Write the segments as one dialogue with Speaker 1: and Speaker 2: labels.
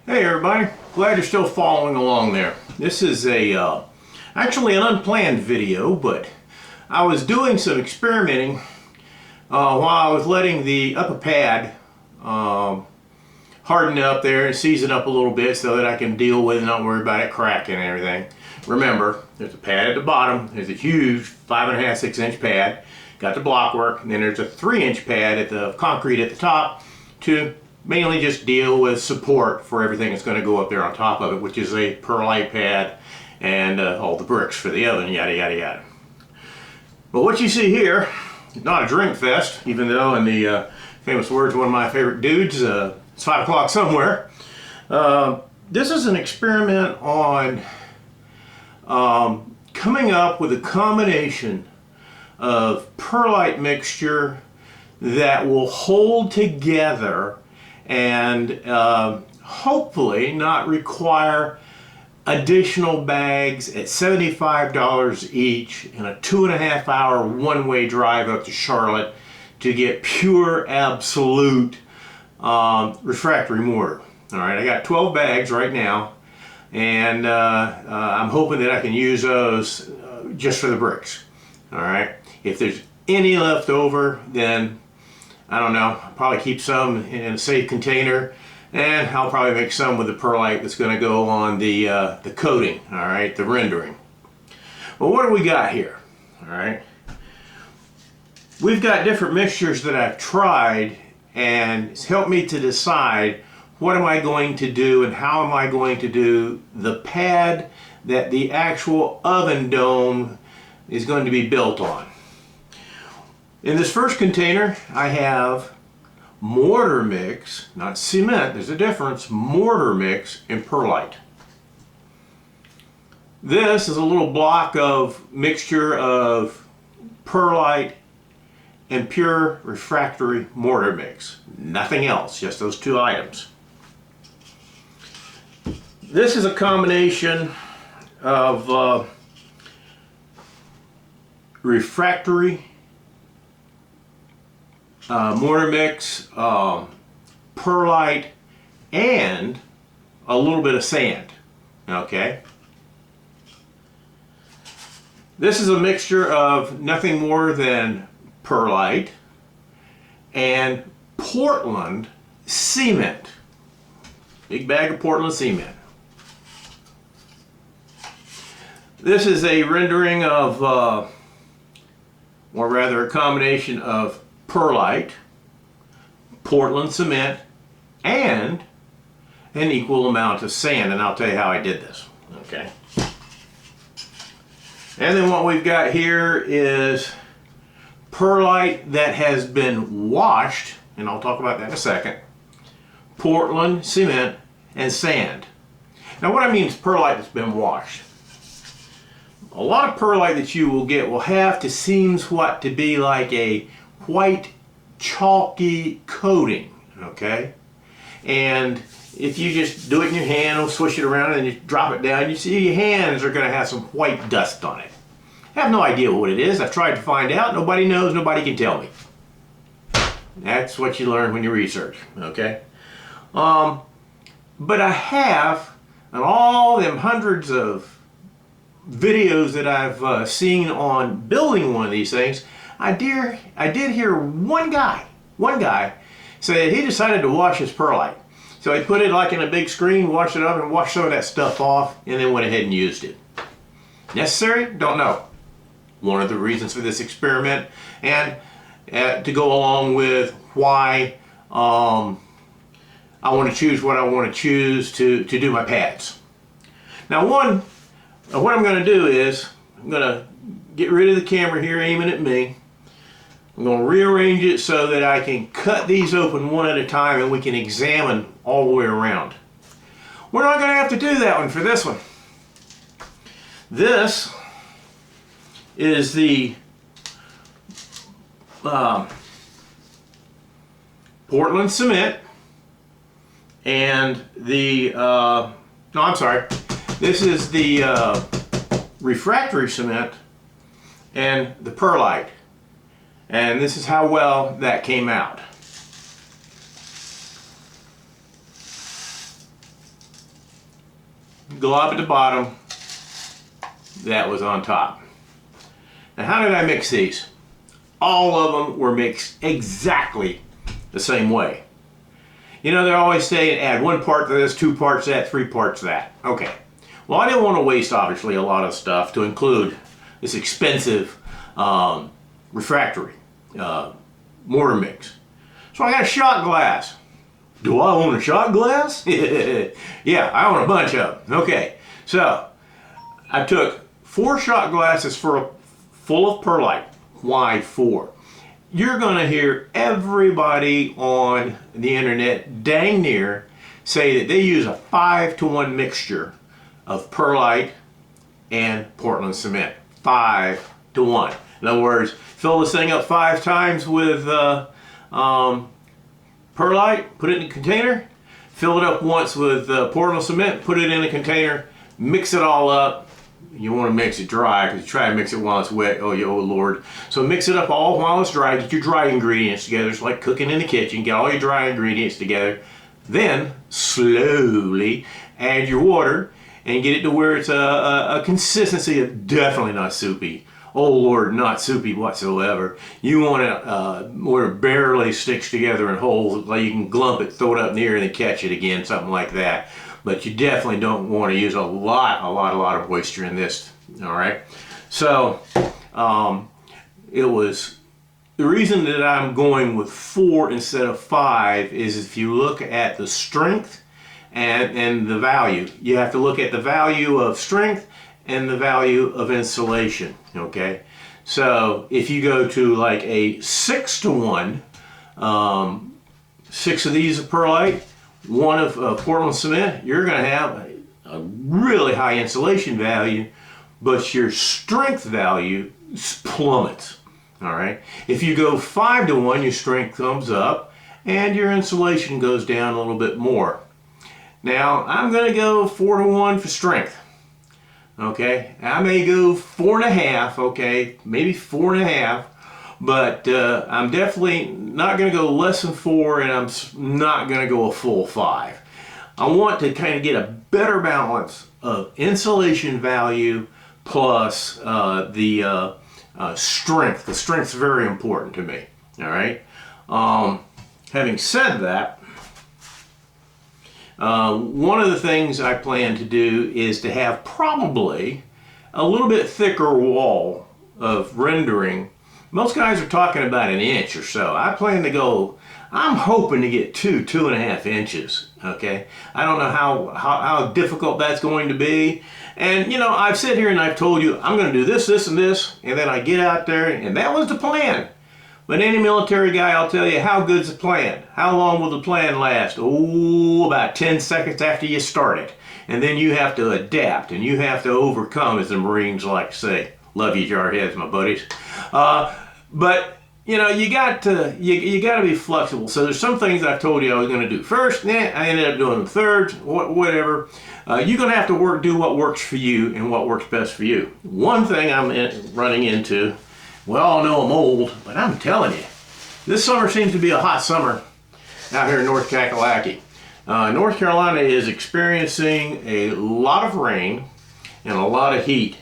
Speaker 1: Hey everybody, glad you're still following along there. This is actually an unplanned video, but I was doing some experimenting while I was letting the upper pad harden up there and season up a little bit so that I can deal with and not worry about it cracking and everything. Remember, there's a pad at the bottom, there's a huge 5.5, 6-inch pad, got the block work, and then there's a 3-inch pad at the concrete at the top to mainly just deal with support for everything that's going to go up there on top of it, which is a Perlite pad and all the bricks for the oven, yada yada yada. But what you see here is not a drink fest, even though in the famous words of one of my favorite dudes, it's 5 o'clock somewhere. This is an experiment on coming up with a combination of perlite mixture that will hold together and hopefully not require additional bags at $75 each and a 2.5-hour one-way drive up to Charlotte to get pure absolute refractory mortar. All right, I got 12 bags right now, and I'm hoping that I can use those just for the bricks. All right, if there's any left over, then I don't know, I'll probably keep some in a safe container, and I'll probably make some with the perlite that's going to go on the coating, all right, the rendering. Well, what do we got here? All right, we've got different mixtures that I've tried, and it's helped me to decide what am I going to do and how am I going to do the pad that the actual oven dome is going to be built on. In this first container, I have mortar mix, not cement, there's a difference, mortar mix and perlite. This is a little block of mixture of perlite and pure refractory mortar mix. Nothing else, just those two items. This is a combination of refractory mortar mix, perlite, and a little bit of sand. Okay. This is a mixture of nothing more than perlite and Portland cement. Big bag of Portland cement. This is a rendering of, or rather a combination of perlite, Portland cement, and an equal amount of sand, and I'll tell you how I did this. Okay. And then what we've got here is perlite that has been washed, and I'll talk about that in a second, Portland cement, and sand. Now what I mean is perlite that's been washed. A lot of perlite that you will get will have to seems what to be like a white chalky coating, okay? And if you just do it in your hand or swish it around and you drop it down, you see your hands are going to have some white dust on it. I have no idea what it is. I've tried to find out. Nobody knows. Nobody can tell me. That's what you learn when you research, okay? But I have, on all them hundreds of videos that I've seen on building one of these things, I did hear one guy say that he decided to wash his perlite. So he put it like in a big screen, washed it up, and washed some of that stuff off, and then went ahead and used it. Necessary? Don't know. One of the reasons for this experiment, and to go along with why I want to choose what I want to choose to do my pads. Now what I'm going to do is, I'm going to get rid of the camera here aiming at me. I'm going to rearrange it so that I can cut these open one at a time and we can examine all the way around. We're not going to have to do that one for this one. This is the Portland cement and the, no, I'm sorry, this is the refractory cement and the perlite. And this is how well that came out. glob at the bottom, that was on top. Now how did I mix these? All of them were mixed exactly the same way. You know, they're always saying add 1 part to this, 2 parts to that, 3 parts to that. Okay. Well, I didn't want to waste, obviously, a lot of stuff to include this expensive refractory mortar mix. So I got a shot glass. Do I own a shot glass? Yeah, I own a bunch of them. Okay, so I took 4 shot glasses full of perlite. Why 4? You're going to hear everybody on the internet dang near say that they use a 5-to-1 mixture of perlite and Portland cement. 5-to-1. In other words, fill this thing up 5 times with perlite, put it in a container, fill it up once with Portland cement, put it in a container, mix it all up. You want to mix it dry because you try to mix it while it's wet. Oh, Lord. So mix it up all while it's dry. Get your dry ingredients together. It's like cooking in the kitchen. Get all your dry ingredients together. Then slowly add your water and get it to where it's a consistency of definitely not soupy. Oh, Lord, not soupy whatsoever. You want it where it barely sticks together in holes. Like you can glump it, throw it up near, and then catch it again, something like that. But you definitely don't want to use a lot of moisture in this, all right? So, it was, the reason that I'm going with 4 instead of 5 is if you look at the strength and the value. You have to look at the value of strength and the value of insulation, okay? So, if you go to like a 6-to-1, 6 of these of perlite, 1 of Portland cement, you're going to have a really high insulation value, but your strength value plummets. All right. If you go 5-to-1, your strength comes up, and your insulation goes down a little bit more. Now I'm going to go 4-to-1 for strength. Okay. I may go 4.5. Okay, maybe 4.5. But I'm definitely not going to go less than 4, and I'm not going to go a full 5. I want to kind of get a better balance of insulation value plus the strength. The strength is very important to me. All right. Having said that, one of the things I plan to do is to have probably a little bit thicker wall of rendering. Most guys are talking about 1 inch or so. I plan to go, I'm hoping to get 2.5 inches, okay? I don't know how difficult that's going to be. And, you know, I've sat here and I've told you, I'm going to do this, this, and this, and then I get out there, and that was the plan. But any military guy, I'll tell you, how good's the plan? How long will the plan last? Oh, about 10 seconds after you start it. And then you have to adapt, and you have to overcome, as the Marines like to say. Love you, jarheads, my buddies. But you know, you got to be flexible. So there's some things I told you I was going to do first. I ended up doing them third. Whatever. You're going to have to do what works for you and what works best for you. One thing I'm running into. We all know I'm old, but I'm telling you, this summer seems to be a hot summer out here in North Kakalaki. North Carolina is experiencing a lot of rain and a lot of heat.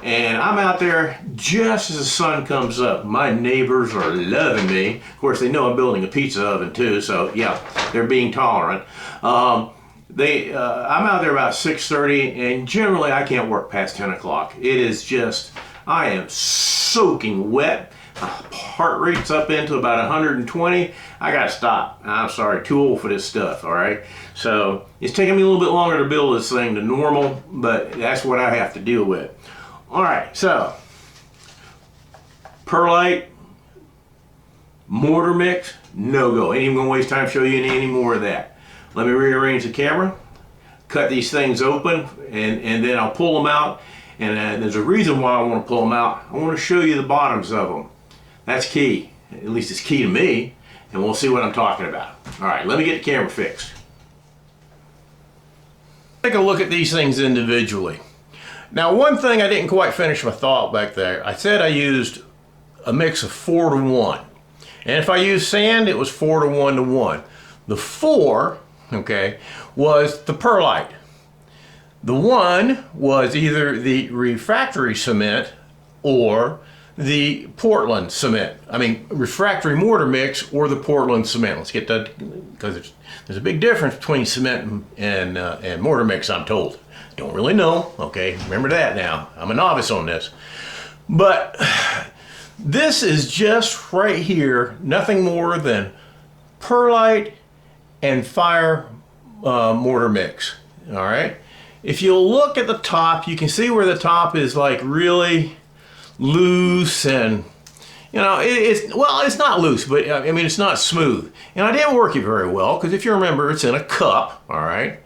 Speaker 1: And I'm out there just as the sun comes up. My neighbors are loving me. Of course, they know I'm building a pizza oven too, so yeah, they're being tolerant. I'm out there about 6:30, and generally I can't work past 10 o'clock. It is just, I am soaking wet. Heart rate's up into about 120. I gotta stop. I'm sorry, too old for this stuff, all right? So it's taking me a little bit longer to build this thing than normal, but that's what I have to deal with. All right, so perlite, mortar mix, no go. Ain't even gonna waste time to show you any more of that. Let me rearrange the camera, cut these things open, and then I'll pull them out. And there's a reason why I want to pull them out. I want to show you the bottoms of them. That's key. At least it's key to me, and we'll see what I'm talking about. All right, let me get the camera fixed. Take a look at these things individually. Now, one thing I didn't quite finish my thought back there. I said I used a mix of 4-to-1. And if I used sand, it was 4-to-1-to-1. The 4, okay, was the perlite. The one was either the refractory cement or the Portland cement. I mean, refractory mortar mix or the Portland cement. Let's get that, because there's a big difference between cement and mortar mix, I'm told. Don't really know, okay? Remember that now. I'm a novice on this. But this is just right here, nothing more than perlite and fire mortar mix, all right? If you'll look at the top, you can see where the top is like really loose, and you know, it's not loose, but I mean, it's not smooth. And I didn't work it very well, because if you remember, it's in a cup, all right?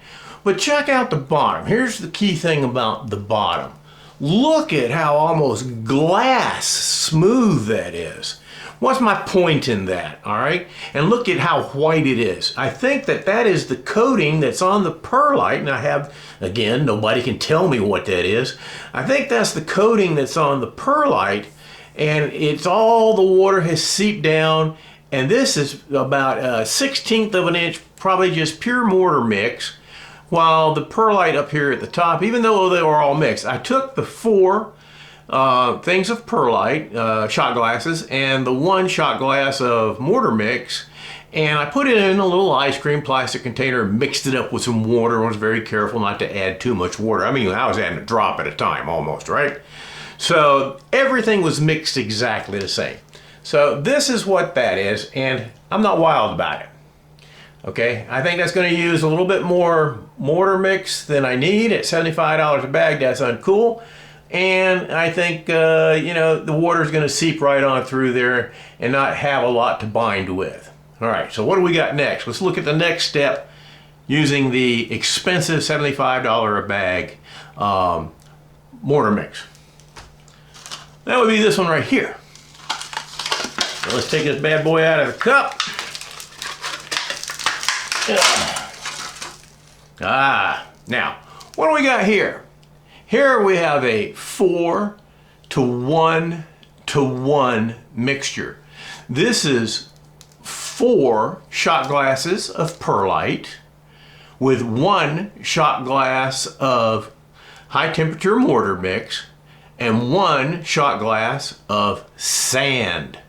Speaker 1: But check out the bottom. Here's the key thing about the bottom. Look at how almost glass smooth that is. What's my point in that, all right? And look at how white it is. I think that is the coating that's on the perlite, and I have, again, nobody can tell me what that is. I think that's the coating that's on the perlite, and it's all the water has seeped down, and this is about a 1/16 of an inch, probably just pure mortar mix, while the perlite up here at the top, even though they were all mixed, I took the 4 things of perlite, shot glasses, and the 1 shot glass of mortar mix, and I put it in a little ice cream plastic container, mixed it up with some water, and was very careful not to add too much water. I mean, I was adding a drop at a time almost, right? So everything was mixed exactly the same. So this is what that is, and I'm not wild about it. Okay, I think that's going to use a little bit more mortar mix than I need at $75 a bag. That's uncool. And I think, you know, the water is going to seep right on through there and not have a lot to bind with. All right, so what do we got next? Let's look at the next step using the expensive $75 a bag mortar mix. That would be this one right here. So let's take this bad boy out of the cup. Now, what do we got here? Here we have a 4-to-1-to-1 mixture. This is 4 shot glasses of perlite with 1 shot glass of high temperature mortar mix and 1 shot glass of sand.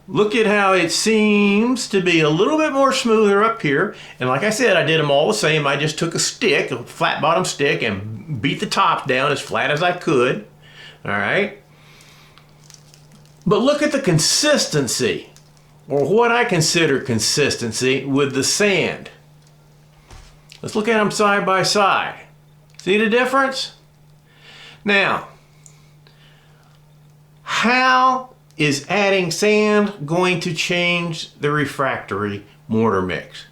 Speaker 1: Look at how it seems to be a little bit more smoother up here. And like I said, I did them all the same. I just took a stick, a flat bottom stick, and beat the top down as flat as I could. All right. But look at the consistency, or what I consider consistency, with the sand. Let's look at them side by side. See the difference? Now, how is adding sand going to change the refractory mortar mix?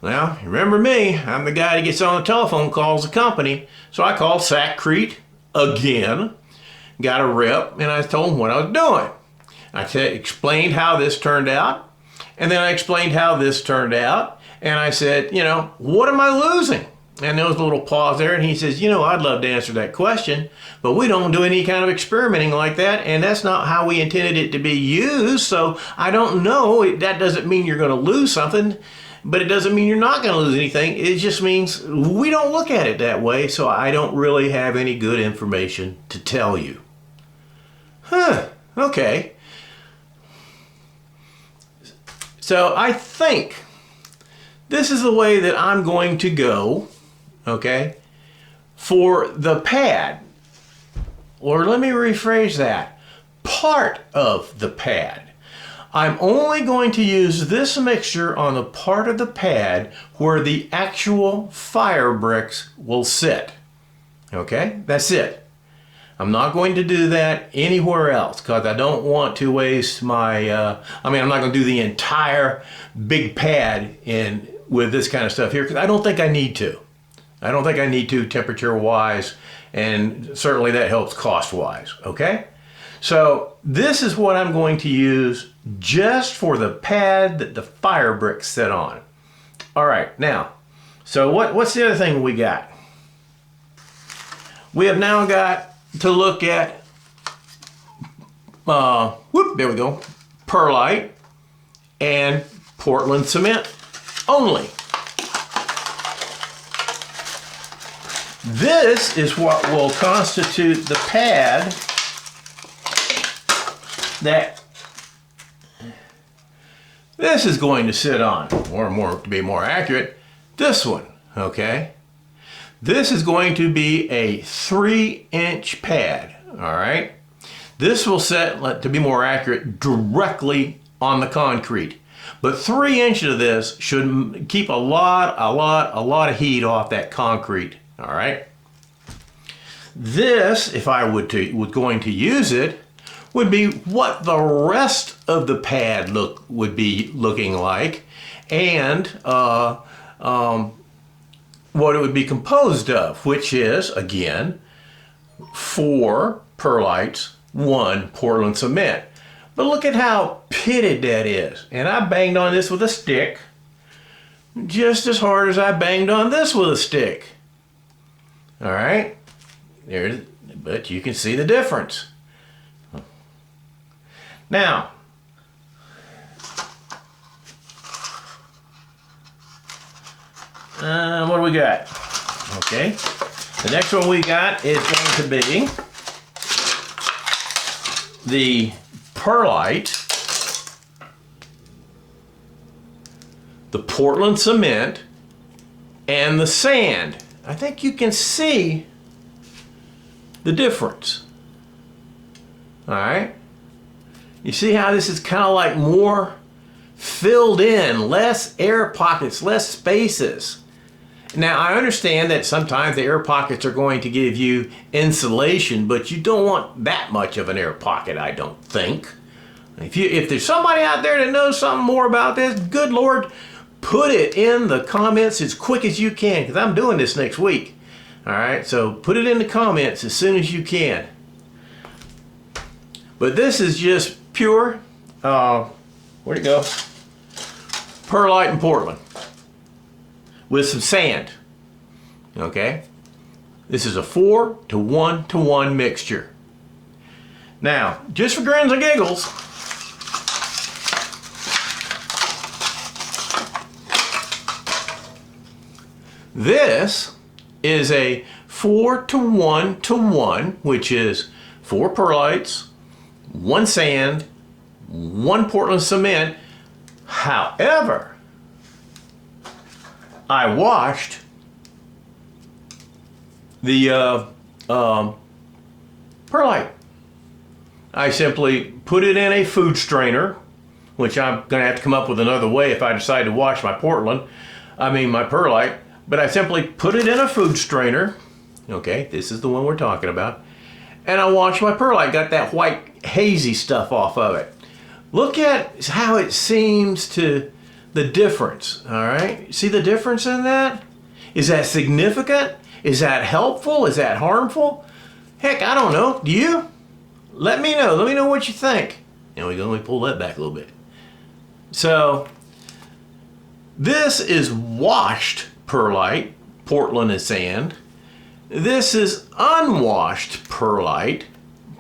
Speaker 1: Well, remember me, I'm the guy that gets on the telephone, calls the company. So I called Sackcrete again, got a rep, and I told him what I was doing. I explained how this turned out, and then I explained how this turned out, and I said, you know, what am I losing? And there was a little pause there, and he says, you know, I'd love to answer that question, but we don't do any kind of experimenting like that, and that's not how we intended it to be used, so I don't know. That doesn't mean you're going to lose something, but it doesn't mean you're not going to lose anything. It just means we don't look at it that way, so I don't really have any good information to tell you. Huh, okay. So I think this is the way that I'm going to go, okay, for the pad. Or let me rephrase that. Part of the pad. I'm only going to use this mixture on the part of the pad where the actual fire bricks will sit. Okay, that's it. I'm not going to do that anywhere else because I don't want to waste my, I'm not going to do the entire big pad with this kind of stuff here because I don't think I need to. I don't think I need to temperature-wise, and certainly that helps cost-wise, okay? So this is what I'm going to use just for the pad that the fire bricks sit on. All right, now, so what's the other thing we got? We have now got to look at, there we go, perlite and Portland cement only. This is what will constitute the pad that this is going to sit on, or to be more accurate, this one, okay? This is going to be a 3-inch pad, all right? This will set, to be more accurate, directly on the concrete. But 3 inches of this should keep a lot of heat off that concrete, all right? This, if I was going to use it, would be what the rest of the pad would be looking like, and what it would be composed of, which is, again, 4 perlites, 1 Portland cement. But look at how pitted that is. And I banged on this with a stick just as hard as I banged on this with a stick. All right, but you can see the difference. Now, what do we got? Okay, the next one we got is going to be the perlite, the Portland cement, and the sand. I think you can see the difference. All right. You see how this is kind of like more filled in, less air pockets, less spaces. Now, I understand that sometimes the air pockets are going to give you insulation, but you don't want that much of an air pocket, I don't think. If there's somebody out there that knows something more about this, good Lord, put it in the comments as quick as you can, because I'm doing this next week. All right, so put it in the comments as soon as you can. But this is just pure, where'd it go? Perlite and Portland with some sand, okay? This is a 4-to-1-to-1 mixture. Now, just for grins and giggles, this is a 4-to-1-to-1, which is 4 perlites, 1 sand, 1 Portland cement. However, I washed the perlite. I simply put it in a food strainer, which I'm going to have to come up with another way if I decide to wash my my perlite. But I simply put it in a food strainer. Okay, this is the one we're talking about. And I washed my perlite, got that white hazy stuff off of it. Look at how it seems to the difference, all right? See the difference in that? Is that significant? Is that helpful? Is that harmful? Heck, I don't know. Do you? Let me know. Let me know what you think. And let me pull that back a little bit. So, this is washed perlite, Portland and sand. This is unwashed perlite,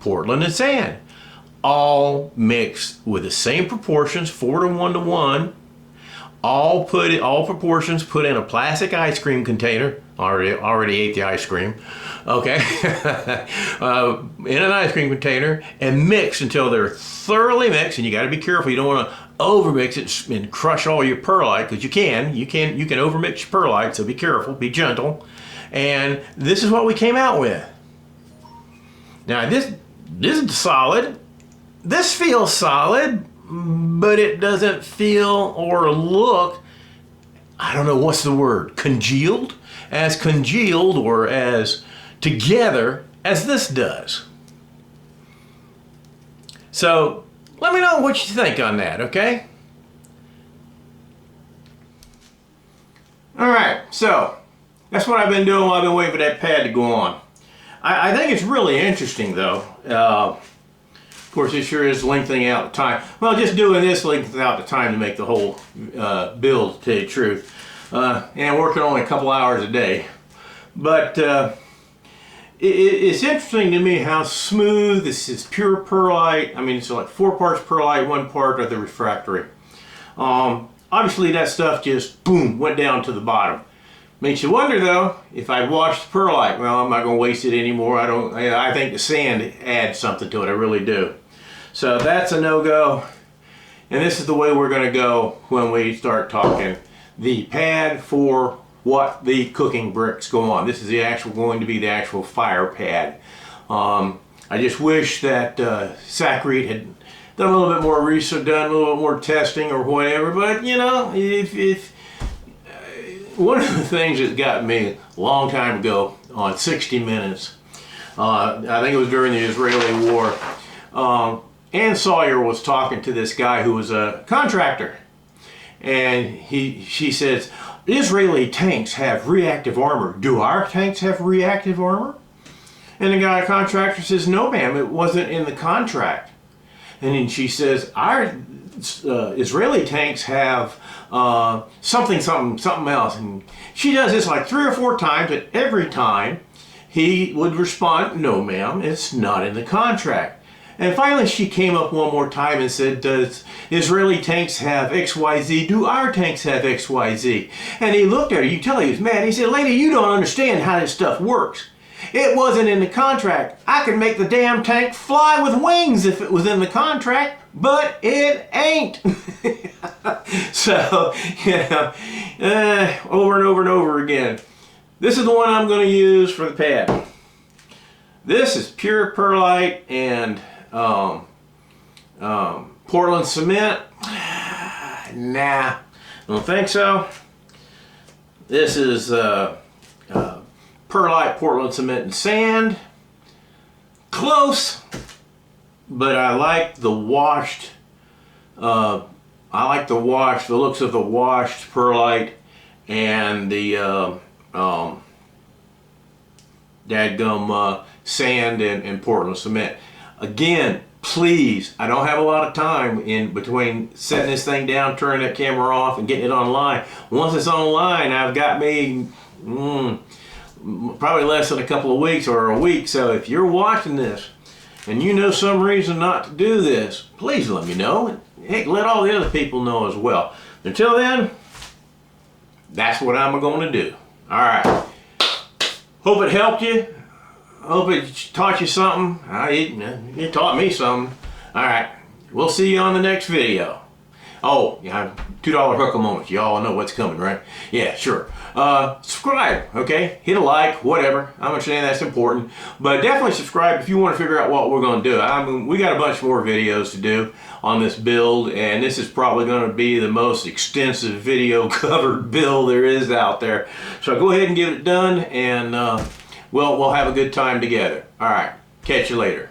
Speaker 1: Portland and sand. All mixed with the same proportions, 4-to-1-to-1. All proportions put in a plastic ice cream container. Already ate the ice cream. Okay. In an ice cream container and mix until they're thoroughly mixed. And you got to be careful. You don't want to overmix it and crush all your perlite, because you can overmix your perlite. So be careful. Be gentle. And this is what we came out with. Now this is solid. This feels solid, but it doesn't feel or look, I don't know what's the word, congealed or as together as this does. So let me know what you think on that, okay? All right, so that's what I've been doing while I've been waiting for that pad to go on. I think it's really interesting, though. Of course, it sure is lengthening out the time. Well, just doing this lengthens out the time to make the whole build, to tell you the truth. And working only a couple hours a day. But it's interesting to me how smooth this is. Pure perlite. I mean, it's like 4 parts perlite, 1 part of the refractory. Obviously, that stuff just, boom, went down to the bottom. Makes you wonder though, if I'd washed the perlite. Well, I'm not going to waste it anymore. I think the sand adds something to it. I really do. So that's a no-go. And this is the way we're going to go when we start talking the pad for what the cooking bricks go on. This is going to be the actual fire pad. I just wish that Sakrete had done a little bit more research, done a little bit more testing or whatever. But you know, if one of the things that got me a long time ago on 60 Minutes, I think it was during the Israeli war. Ann Sawyer was talking to this guy who was a contractor, and she says, Israeli tanks have reactive armor. Do our tanks have reactive armor? And the guy contractor says, no ma'am, it wasn't in the contract. And then she says, our Israeli tanks have something else. And she does this like 3 or 4 times, and every time he would respond, no ma'am, it's not in the contract. And finally she came up one more time and said, does Israeli tanks have XYZ? Do our tanks have XYZ? And he looked at her, you tell he was mad. He said, lady, you don't understand how this stuff works. It wasn't in the contract. I could make the damn tank fly with wings if it was in the contract, but it ain't. So, you know, over and over and over again. This is the one I'm going to use for the pad. This is pure perlite and Portland cement. Nah, don't think so. This is perlite, Portland cement, and sand. Close, but I like the washed. The looks of the washed perlite and the dadgum sand and Portland cement. Again, please, I don't have a lot of time in between setting this thing down, turning that camera off, and getting it online. Once it's online, I've got me probably less than a couple of weeks or a week. So if you're watching this and you know some reason not to do this, please let me know. Heck, let all the other people know as well. Until then, that's what I'm going to do. All right. Hope it helped you. Hope it taught you something. It taught me something. All right. We'll see you on the next video. Oh, yeah, $2 hook moments. Y'all know what's coming, right? Yeah, sure. Subscribe, okay? Hit a like, whatever. I understand that's important. But definitely subscribe if you want to figure out what we're going to do. I mean, we got a bunch more videos to do on this build, and this is probably going to be the most extensive video covered build there is out there. So go ahead and get it done, and we'll have a good time together. All right. Catch you later.